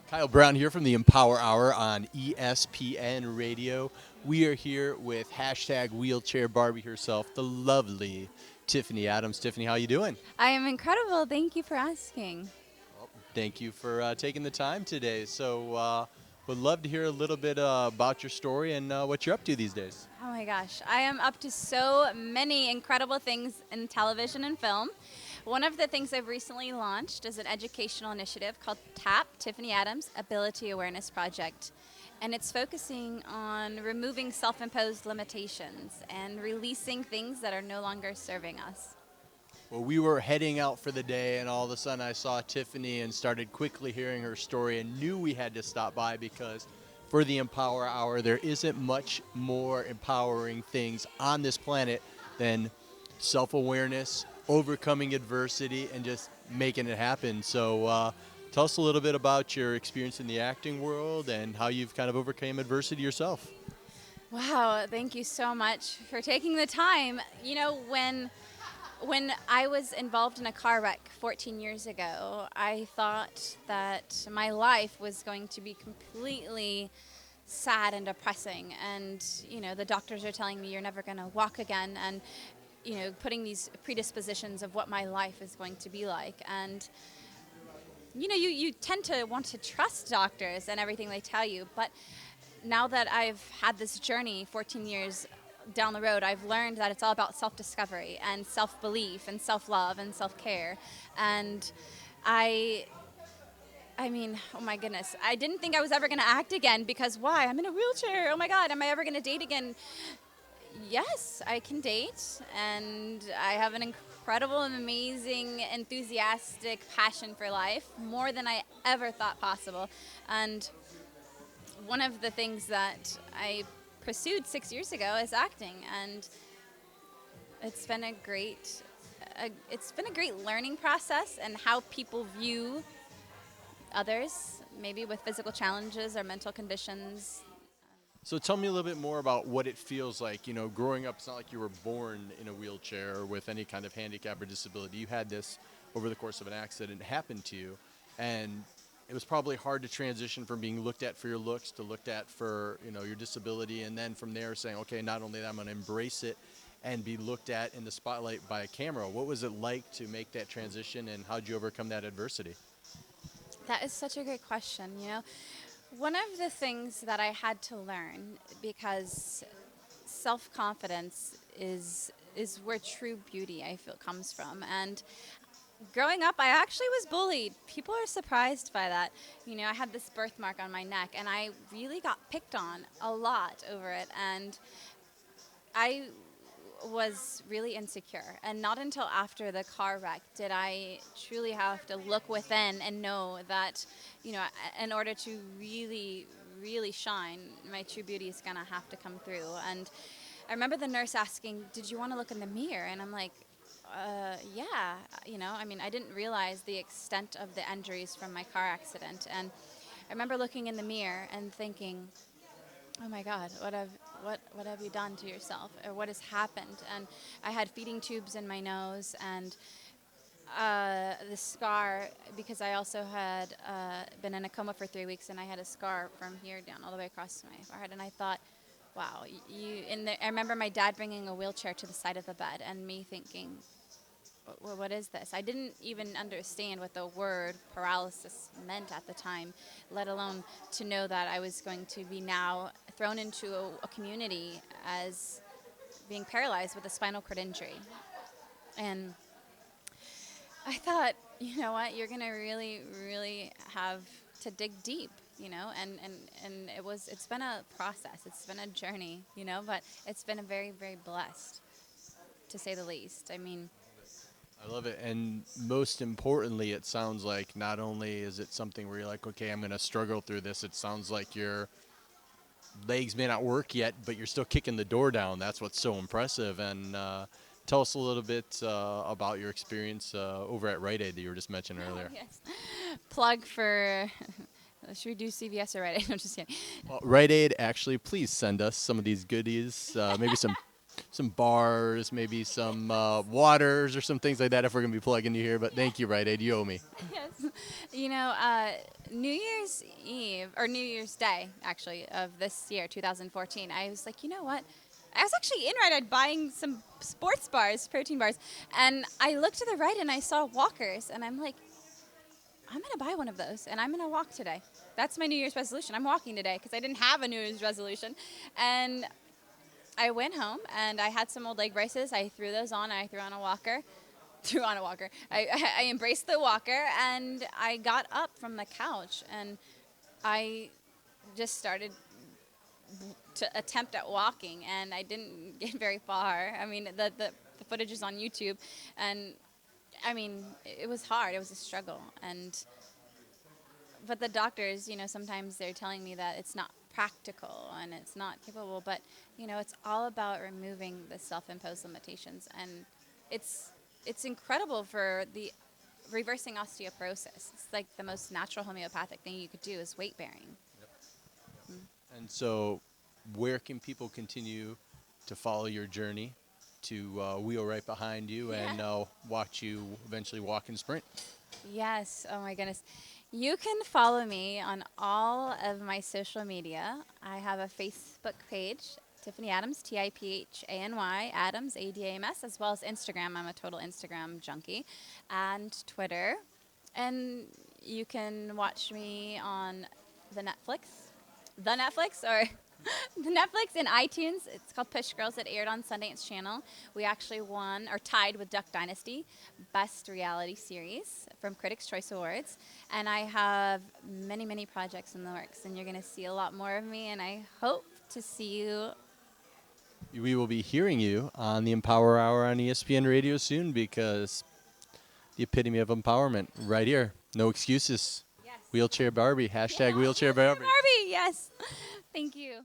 Kyle Brown here from the Empower Hour on ESPN Radio. We are here with hashtag wheelchair Barbie herself, the lovely Tiphany Adams. Tiphany, how you doing? I am incredible. Thank you for asking. Thank you for taking the time today. Would love to hear a little bit about your story and what you're up to these days. Oh my gosh, I am up to so many incredible things in television and film. One of the things I've recently launched is an educational initiative called TAP, Tiphany Adams Ability Awareness Project. And it's focusing on removing self-imposed limitations and releasing things that are no longer serving us. Well, we were heading out for the day, and all of a sudden I saw Tiphany and started quickly hearing her story and knew we had to stop by because for the Empower Hour, there isn't much more empowering things on this planet than self-awareness, overcoming adversity, and just making it happen. Tell us a little bit about your experience in the acting world and how you've kind of overcame adversity yourself. Wow, thank you so much for taking the time. You know, when I was involved in a car wreck 14 years ago, I thought that my life was going to be completely sad and depressing. And, you know, the doctors are telling me you're never going to walk again and, you know, putting these predispositions of what my life is going to be like. And, you know, you tend to want to trust doctors and everything they tell you. But now that I've had this journey 14 years down the road, I've learned that it's all about self-discovery and self-belief and self-love and self-care. And I mean, oh my goodness, I didn't think I was ever going to act again because why? I'm in a wheelchair. Oh my God, am I ever going to date again? Yes, I can date, and I have an incredible, amazing, enthusiastic passion for life, more than I ever thought possible. And one of the things that I pursued 6 years ago is acting, and it's been a great learning process and how people view others, maybe with physical challenges or mental conditions. So tell me a little bit more about what it feels like. You know, growing up, it's not like you were born in a wheelchair or with any kind of handicap or disability. You had this over the course of an accident happen to you, and it was probably hard to transition from being looked at for your looks to looked at for, you know, your disability, and then from there saying, okay, not only that, I'm going to embrace it and be looked at in the spotlight by a camera. What was it like to make that transition, and how did you overcome that adversity? That is such a great question, you know. One of the things that I had to learn, because self-confidence is where true beauty, I feel, comes from. And growing up, I actually was bullied. People are surprised by that. You know, I had this birthmark on my neck, and I really got picked on a lot over it. And I was really insecure, and not until after the car wreck did I truly have to look within and know that, you know, in order to really, really shine, my true beauty is gonna have to come through. And I remember the nurse asking, "Did you want to look in the mirror?" And I'm like, yeah, you know, I mean, I didn't realize the extent of the injuries from my car accident. And I remember looking in the mirror and thinking, oh my God, what have you done to yourself? Or what has happened? And I had feeding tubes in my nose, and the scar, because I also had been in a coma for 3 weeks, and I had a scar from here down all the way across my forehead. And I thought, wow, I remember my dad bringing a wheelchair to the side of the bed, and me thinking, what is this? I didn't even understand what the word paralysis meant at the time, let alone to know that I was going to be now thrown into a community as being paralyzed with a spinal cord injury. And I thought, you know what, you're going to really, really have to dig deep, you know, and it's been a process. It's been a journey, you know, but it's been a very, very blessed, to say the least. I mean, I love it. And most importantly, it sounds like not only is it something where you're like, okay, I'm going to struggle through this, it sounds like your legs may not work yet, but you're still kicking the door down. That's what's so impressive. And tell us a little bit about your experience over at Rite Aid that you were just mentioning earlier. yes. Plug for, should we do CVS or Rite Aid? I'm just kidding. Well, Rite Aid, actually, please send us some of these goodies, maybe some bars, maybe some waters or some things like that if we're going to be plugging you here. But thank you, Rite Aid. You owe me. Yes. You know, New Year's Eve, or New Year's Day, actually, of this year, 2014, I was like, you know what? I was actually in Rite Aid buying some sports bars, protein bars, and I looked to the right and I saw walkers, and I'm like, I'm going to buy one of those, and I'm going to walk today. That's my New Year's resolution. I'm walking today because I didn't have a New Year's resolution. And I went home, and I had some old leg braces. I threw those on, and I threw on a walker. Threw on a walker. I embraced the walker, and I got up from the couch, and I just started to attempt at walking, and I didn't get very far. I mean, the footage is on YouTube, and I mean, it was hard. It was a struggle, and but the doctors, sometimes they're telling me that it's not practical and it's not capable, but it's all about removing the self-imposed limitations, and it's incredible for the reversing osteoporosis. It's like the most natural homeopathic thing you could do is weight bearing. And so, where can people continue to follow your journey to wheel right behind you and watch you eventually walk and sprint? Yes. Oh my goodness. You can follow me on all of my social media. I have a Facebook page, Tiphany Adams, Tiphany Adams, Adams, as well as Instagram. I'm a total Instagram junkie, and Twitter. And you can watch me on the Netflix, or the Netflix and iTunes. It's called Push Girls. It aired on Sundance Channel. We actually won, or tied with Duck Dynasty, Best Reality Series from Critics' Choice Awards. And I have many, many projects in the works, and you're going to see a lot more of me, and I hope to see you. We will be hearing you on the Empower Hour on ESPN Radio soon, because the epitome of empowerment right here. No excuses. Yes. Wheelchair Barbie. Hashtag Yeah, Wheelchair Barbie. Barbie, yes. Thank you.